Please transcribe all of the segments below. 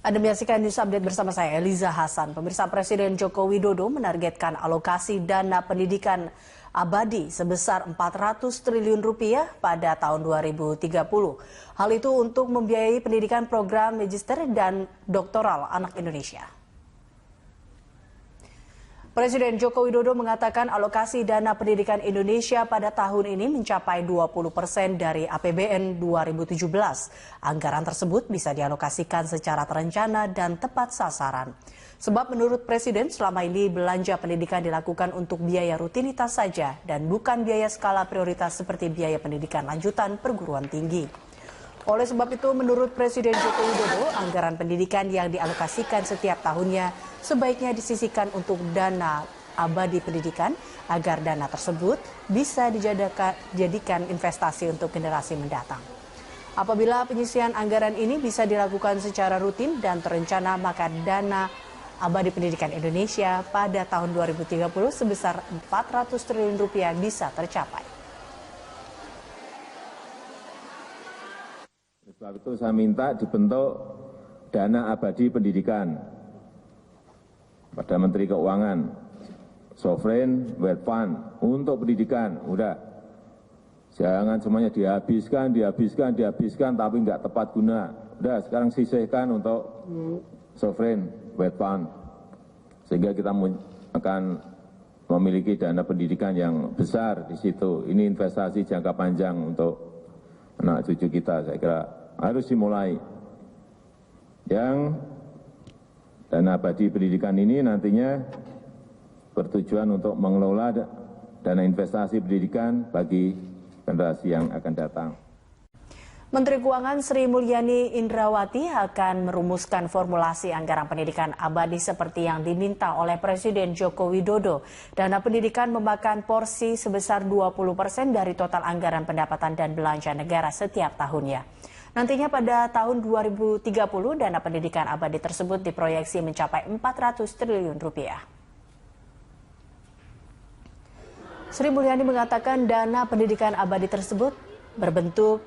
Anda menyaksikan News Update bersama saya, Eliza Hasan. Pemirsa, Presiden Joko Widodo menargetkan alokasi dana pendidikan abadi sebesar 400 triliun rupiah pada tahun 2030. Hal itu untuk membiayai pendidikan program magister dan doktoral anak Indonesia. Presiden Joko Widodo mengatakan alokasi dana pendidikan Indonesia pada tahun ini mencapai 20% dari APBN 2017. Anggaran tersebut bisa dialokasikan secara terencana dan tepat sasaran. Sebab menurut Presiden selama ini belanja pendidikan dilakukan untuk biaya rutinitas saja dan bukan biaya skala prioritas seperti biaya pendidikan lanjutan perguruan tinggi. Oleh sebab itu, menurut Presiden Joko Widodo, anggaran pendidikan yang dialokasikan setiap tahunnya sebaiknya disisihkan untuk dana abadi pendidikan agar dana tersebut bisa dijadikan investasi untuk generasi mendatang. Apabila penyisihan anggaran ini bisa dilakukan secara rutin dan terencana, maka dana abadi pendidikan Indonesia pada tahun 2030 sebesar 400 triliun rupiah bisa tercapai. Sebab itu saya minta dibentuk dana abadi pendidikan pada Menteri Keuangan, Sovereign Wealth Fund untuk pendidikan. Udah, jangan semuanya dihabiskan, tapi nggak tepat guna. Udah, sekarang sisihkan untuk Sovereign Wealth Fund, sehingga kita akan memiliki dana pendidikan yang besar di situ. Ini investasi jangka panjang untuk anak cucu kita, saya kira harus dimulai. Yang dana abadi pendidikan ini nantinya bertujuan untuk mengelola dana investasi pendidikan bagi generasi yang akan datang. Menteri Keuangan Sri Mulyani Indrawati akan merumuskan formulasi anggaran pendidikan abadi seperti yang diminta oleh Presiden Joko Widodo. Dana pendidikan memakan porsi sebesar 20% dari total anggaran pendapatan dan belanja negara setiap tahunnya. Nantinya pada tahun 2030 dana pendidikan abadi tersebut diproyeksi mencapai 400 triliun rupiah. Sri Mulyani mengatakan dana pendidikan abadi tersebut berbentuk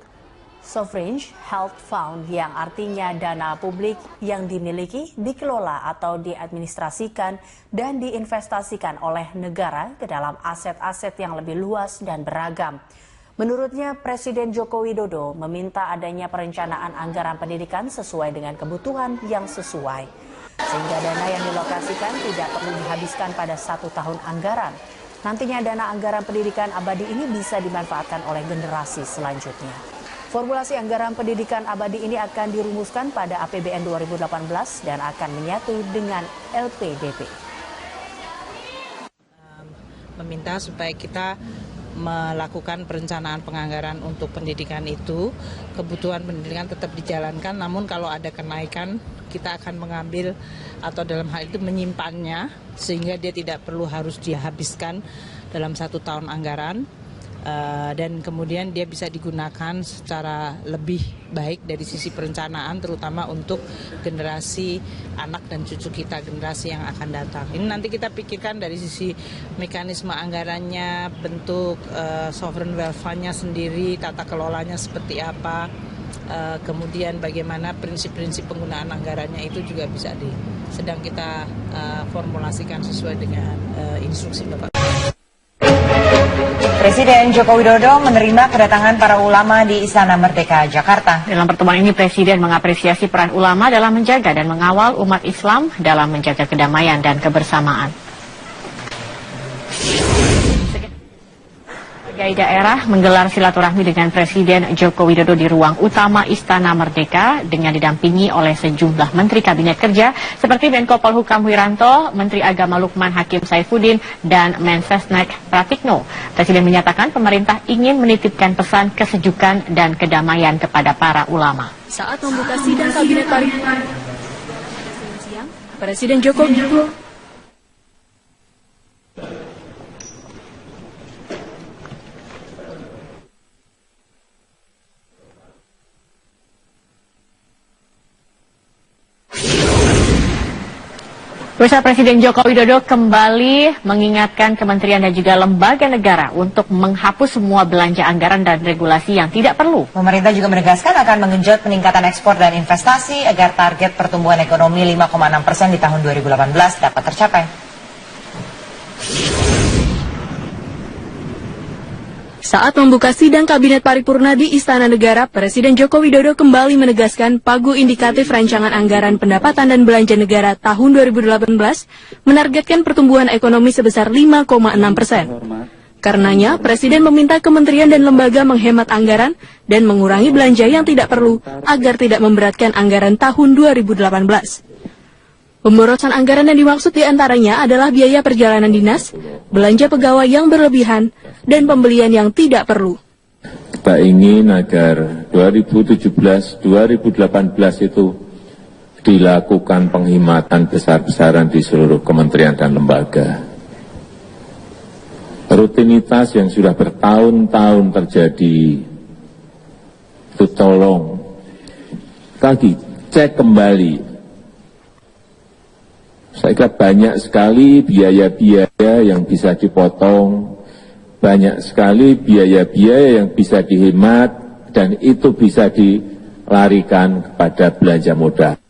Sovereign Health Fund, yang artinya dana publik yang dimiliki, dikelola atau diadministrasikan dan diinvestasikan oleh negara ke dalam aset-aset yang lebih luas dan beragam. Menurutnya, Presiden Joko Widodo meminta adanya perencanaan anggaran pendidikan sesuai dengan kebutuhan yang sesuai, sehingga dana yang dilokasikan tidak perlu dihabiskan pada satu tahun anggaran. Nantinya dana anggaran pendidikan abadi ini bisa dimanfaatkan oleh generasi selanjutnya. Formulasi anggaran pendidikan abadi ini akan dirumuskan pada APBN 2018 dan akan menyatu dengan LPDP. Meminta supaya kita melakukan perencanaan penganggaran untuk pendidikan itu, kebutuhan pendidikan tetap dijalankan, namun kalau ada kenaikan kita akan mengambil atau dalam hal itu menyimpannya sehingga dia tidak perlu harus dihabiskan dalam satu tahun anggaran. Dan kemudian dia bisa digunakan secara lebih baik dari sisi perencanaan, terutama untuk generasi anak dan cucu kita, generasi yang akan datang. Ini nanti kita pikirkan dari sisi mekanisme anggarannya, bentuk sovereign wealth fund-nya sendiri, tata kelolanya seperti apa, kemudian bagaimana prinsip-prinsip penggunaan anggarannya itu juga sedang kita formulasikan sesuai dengan instruksi Bapak. Presiden Joko Widodo menerima kedatangan para ulama di Istana Merdeka, Jakarta. Dalam pertemuan ini, Presiden mengapresiasi peran ulama dalam menjaga dan mengawal umat Islam dalam menjaga kedamaian dan kebersamaan. Sebagai daerah menggelar silaturahmi dengan Presiden Joko Widodo di ruang utama Istana Merdeka dengan didampingi oleh sejumlah Menteri Kabinet Kerja seperti Menko Polhukam Wiranto, Menteri Agama Lukman Hakim Saifuddin, dan Mensesnek Pratikno. Presiden menyatakan pemerintah ingin menitipkan pesan kesejukan dan kedamaian kepada para ulama. Saat membuka sidang Kabinet Paripurna siang, Presiden Joko Widodo Pemirsa, Presiden Joko Widodo kembali mengingatkan kementerian dan juga lembaga negara untuk menghapus semua belanja anggaran dan regulasi yang tidak perlu. Pemerintah juga menegaskan akan menggenjot peningkatan ekspor dan investasi agar target pertumbuhan ekonomi 5,6% di tahun 2018 dapat tercapai. Saat membuka sidang Kabinet Paripurna di Istana Negara, Presiden Joko Widodo kembali menegaskan pagu indikatif rancangan anggaran pendapatan dan belanja negara tahun 2018 menargetkan pertumbuhan ekonomi sebesar 5,6%. Karenanya, Presiden meminta kementerian dan lembaga menghemat anggaran dan mengurangi belanja yang tidak perlu agar tidak memberatkan anggaran tahun 2018. Pemborosan anggaran yang dimaksud diantaranya adalah biaya perjalanan dinas, belanja pegawai yang berlebihan, dan pembelian yang tidak perlu. Kita ingin agar 2017-2018 itu dilakukan penghematan besar-besaran di seluruh kementerian dan lembaga. Rutinitas yang sudah bertahun-tahun terjadi, itu tolong lagi cek kembali. Saya kira banyak sekali biaya-biaya yang bisa dipotong, banyak sekali biaya-biaya yang bisa dihemat, dan itu bisa dilarikan kepada belanja modal.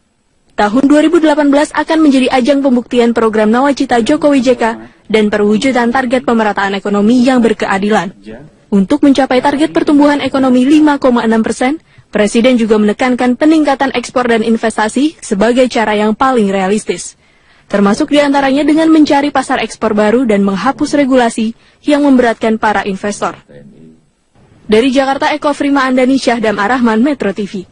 Tahun 2018 akan menjadi ajang pembuktian program Nawacita Jokowi JK dan perwujudan target pemerataan ekonomi yang berkeadilan. Untuk mencapai target pertumbuhan ekonomi 5,6%, Presiden juga menekankan peningkatan ekspor dan investasi sebagai cara yang paling realistis. Termasuk diantaranya dengan mencari pasar ekspor baru dan menghapus regulasi yang memberatkan para investor. Dari Jakarta, Eko Frima Andani, Syahdam Arahman, Metro TV.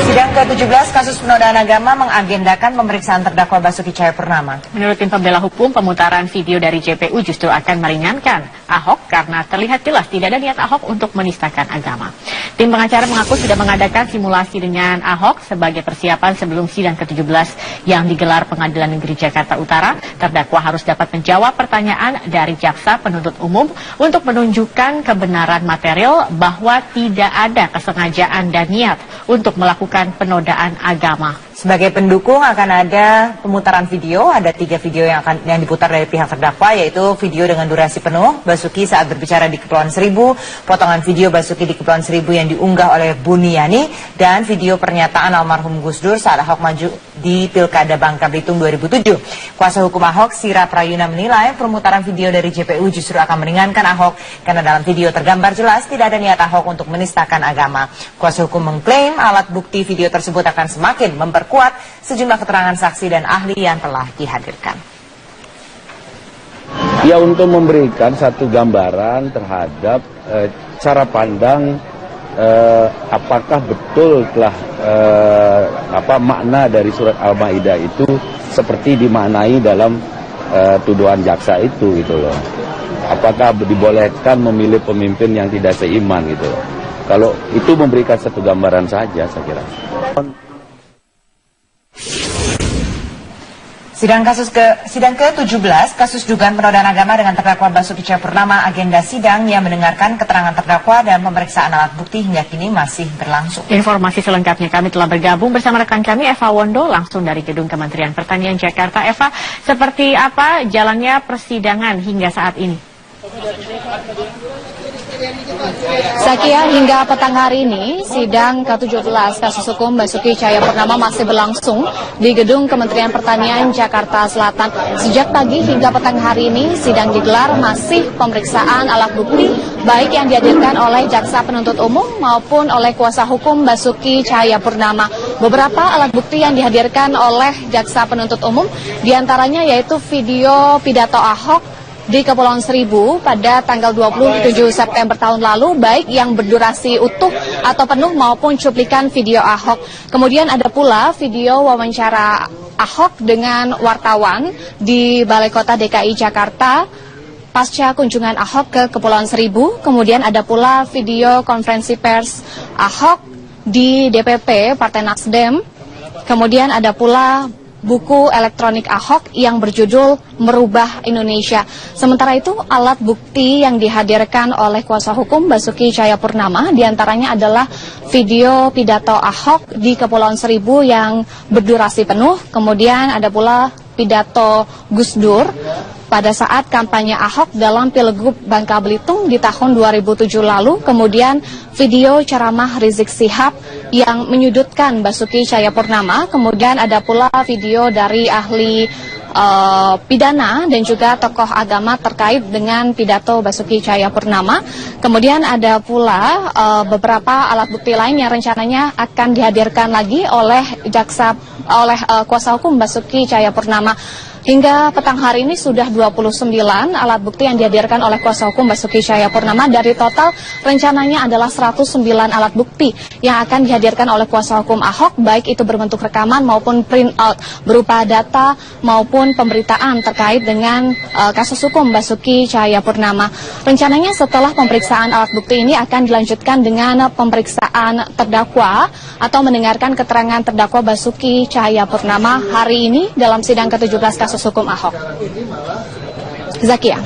Sidang ke-17 kasus penodaan agama mengagendakan pemeriksaan terdakwa Basuki Cahayapurnama. Menurut tim pembela hukum, pemutaran video dari JPU justru akan meringankan Ahok karena terlihat jelas tidak ada niat Ahok untuk menistakan agama. Tim pengacara mengaku sudah mengadakan simulasi dengan Ahok sebagai persiapan sebelum sidang ke-17 yang digelar Pengadilan Negeri Jakarta Utara. Terdakwa harus dapat menjawab pertanyaan dari jaksa penuntut umum untuk menunjukkan kebenaran material bahwa tidak ada kesengajaan dan niat untuk melakukan penodaan agama. Sebagai pendukung akan ada pemutaran video, ada 3 video yang diputar dari pihak terdakwa, yaitu video dengan durasi penuh Basuki saat berbicara di Kepulauan Seribu, potongan video Basuki di Kepulauan Seribu yang diunggah oleh Buniani, dan video pernyataan almarhum Gus Dur saat Ahok maju di Pilkada Bangka Belitung 2007. Kuasa hukum Ahok, Sira Prayuna, menilai pemutaran video dari JPU justru akan meringankan Ahok karena dalam video tergambar jelas tidak ada niat Ahok untuk menistakan agama. Kuasa hukum mengklaim alat bukti video tersebut akan semakin memperkuat sejumlah keterangan saksi dan ahli yang telah dihadirkan. Ya, untuk memberikan satu gambaran terhadap cara pandang apakah betul telah makna dari surat Al-Maidah itu seperti dimaknai dalam tuduhan jaksa itu gitu loh. Apakah dibolehkan memilih pemimpin yang tidak seiman gitu loh. Kalau itu memberikan satu gambaran saja saya kira. Sidang ke-17 kasus dugaan penodaan agama dengan terdakwa Basuki Cahayapurnama, agenda sidang yang mendengarkan keterangan terdakwa dan pemeriksaan alat bukti hingga kini masih berlangsung. Informasi selengkapnya kami telah bergabung bersama rekan kami Eva Wondo langsung dari Gedung Kementerian Pertanian Jakarta. Eva, seperti apa jalannya persidangan hingga saat ini? Sakia, hingga petang hari ini, sidang ke-17 kasus hukum Basuki Cahayapurnama masih berlangsung di Gedung Kementerian Pertanian Jakarta Selatan. Sejak pagi hingga petang hari ini, sidang digelar masih pemeriksaan alat bukti, baik yang dihadirkan oleh jaksa penuntut umum maupun oleh kuasa hukum Basuki Cahayapurnama. Beberapa alat bukti yang dihadirkan oleh jaksa penuntut umum, diantaranya yaitu video pidato Ahok di Kepulauan Seribu pada tanggal 27 September tahun lalu, baik yang berdurasi utuh atau penuh maupun cuplikan video Ahok. Kemudian ada pula video wawancara Ahok dengan wartawan di Balai Kota DKI Jakarta pasca kunjungan Ahok ke Kepulauan Seribu. Kemudian ada pula video konferensi pers Ahok di DPP Partai Nasdem. Kemudian ada pula buku elektronik Ahok yang berjudul Merubah Indonesia. Sementara itu, alat bukti yang dihadirkan oleh kuasa hukum Basuki Cahayapurnama diantaranya adalah video pidato Ahok di Kepulauan Seribu yang berdurasi penuh, kemudian ada pula pidato Gus Dur pada saat kampanye Ahok dalam Pilgub Bangka Belitung di tahun 2007 lalu, kemudian video ceramah Rizik Syihab yang menyudutkan Basuki Cahayapurnama, kemudian ada pula video dari ahli pidana dan juga tokoh agama terkait dengan pidato Basuki Cahayapurnama. Kemudian ada pula beberapa alat bukti lain yang rencananya akan dihadirkan lagi oleh kuasa hukum Basuki Cahayapurnama. Hingga petang hari ini sudah 29 alat bukti yang dihadirkan oleh kuasa hukum Basuki Cahayapurnama. Dari total rencananya adalah 109 alat bukti yang akan dihadirkan oleh kuasa hukum Ahok, baik itu berbentuk rekaman maupun print out, berupa data maupun pemberitaan terkait dengan kasus hukum Basuki Cahayapurnama. Rencananya setelah pemeriksaan alat bukti ini akan dilanjutkan dengan pemeriksaan terdakwa atau mendengarkan keterangan terdakwa Basuki Cahayapurnama hari ini dalam sidang ke-17 kasus hukum Ahok. Zakia.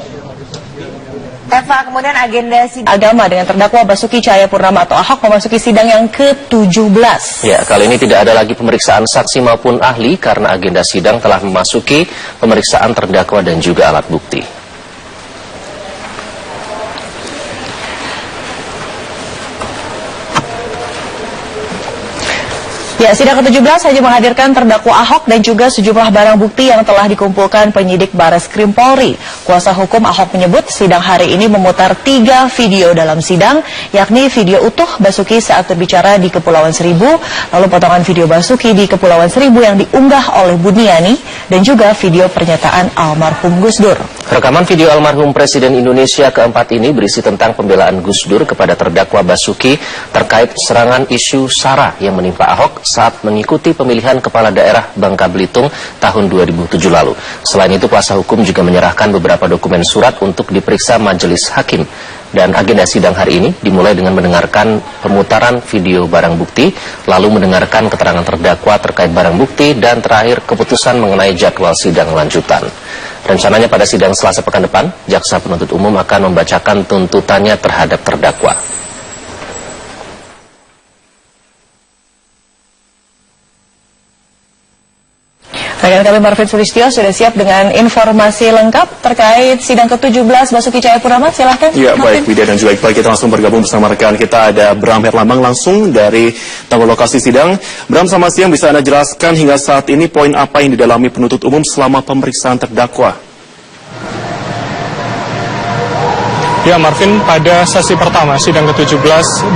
Eva, kemudian agenda sidang agama dengan terdakwa Basuki Cahayapurnama atau Ahok memasuki sidang yang ke-17. Ya, kali ini tidak ada lagi pemeriksaan saksi maupun ahli karena agenda sidang telah memasuki pemeriksaan terdakwa dan juga alat bukti. Ya, sidang ke-17 hanya menghadirkan terdakwa Ahok dan juga sejumlah barang bukti yang telah dikumpulkan penyidik Bareskrim Polri. Kuasa hukum Ahok menyebut sidang hari ini memutar 3 video dalam sidang, yakni video utuh Basuki saat berbicara di Kepulauan Seribu, lalu potongan video Basuki di Kepulauan Seribu yang diunggah oleh Buniani, dan juga video pernyataan almarhum Gus Dur. Rekaman video almarhum Presiden Indonesia keempat ini berisi tentang pembelaan Gus Dur kepada terdakwa Basuki terkait serangan isu SARA yang menimpa Ahok saat mengikuti pemilihan kepala daerah Bangka Belitung tahun 2007 lalu. Selain itu, kuasa hukum juga menyerahkan beberapa dokumen surat untuk diperiksa majelis hakim. Dan agenda sidang hari ini dimulai dengan mendengarkan pemutaran video barang bukti, lalu mendengarkan keterangan terdakwa terkait barang bukti, dan terakhir keputusan mengenai jadwal sidang lanjutan. Rencananya pada sidang Selasa pekan depan, jaksa penuntut umum akan membacakan tuntutannya terhadap terdakwa. Rekan kami Marvin Sulistyo sudah siap dengan informasi lengkap terkait sidang ke-17 Basuki Cahayapurnama. Silahkan. Ya, baik Widya dan juga Iqbal, kita langsung bergabung bersama rekan kita, ada Bram Herlambang langsung dari tempat lokasi sidang. Bram, selamat siang, bisa Anda jelaskan hingga saat ini poin apa yang didalami penuntut umum selama pemeriksaan terdakwa? Ya, Marvin, pada sesi pertama sidang ke-17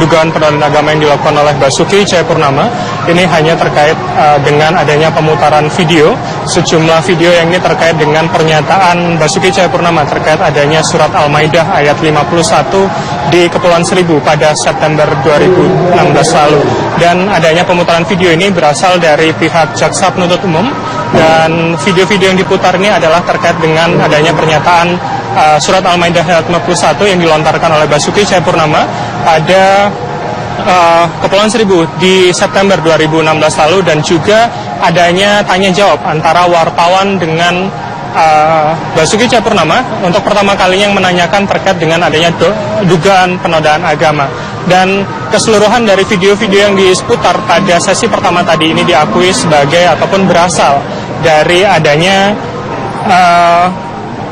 dugaan penodaan agama yang dilakukan oleh Basuki Cahayapurnama ini hanya terkait dengan adanya pemutaran video, sejumlah video yang ini terkait dengan pernyataan Basuki Cahayapurnama terkait adanya surat Al-Maidah ayat 51 di Kepulauan Seribu pada September 2016 lalu. Dan adanya pemutaran video ini berasal dari pihak jaksa penuntut umum, dan video-video yang diputar ini adalah terkait dengan adanya pernyataan surat Al-Maidah ayat 51 yang dilontarkan oleh Basuki Cahayapurnama pada Kepulauan Seribu di September 2016 lalu, dan juga adanya tanya jawab antara wartawan dengan Basuki Cahayapurnama untuk pertama kalinya yang menanyakan terkait dengan adanya dugaan penodaan agama. Dan keseluruhan dari video-video yang diputar pada sesi pertama tadi ini diakui sebagai ataupun berasal dari adanya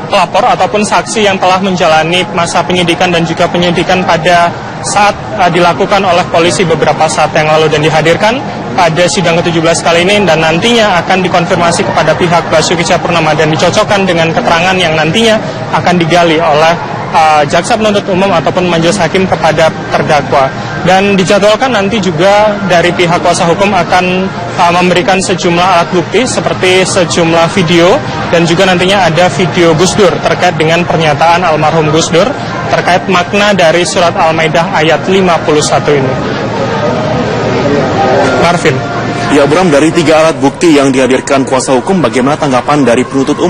pelapor ataupun saksi yang telah menjalani masa penyidikan dan juga penyidikan pada saat dilakukan oleh polisi beberapa saat yang lalu dan dihadirkan pada sidang ke-17 kali ini, dan nantinya akan dikonfirmasi kepada pihak Basuki Cahayapurnama dan dicocokkan dengan keterangan yang nantinya akan digali oleh jaksa penuntut umum ataupun majelis hakim kepada terdakwa. Dan dijadwalkan nanti juga dari pihak kuasa hukum akan memberikan sejumlah alat bukti seperti sejumlah video, dan juga nantinya ada video Gus Dur terkait dengan pernyataan almarhum Gus Dur terkait makna dari surat Al-Maidah ayat 51 ini. Marvin. Ya, Bram, dari 3 alat bukti yang dihadirkan kuasa hukum, bagaimana tanggapan dari penuntut umum?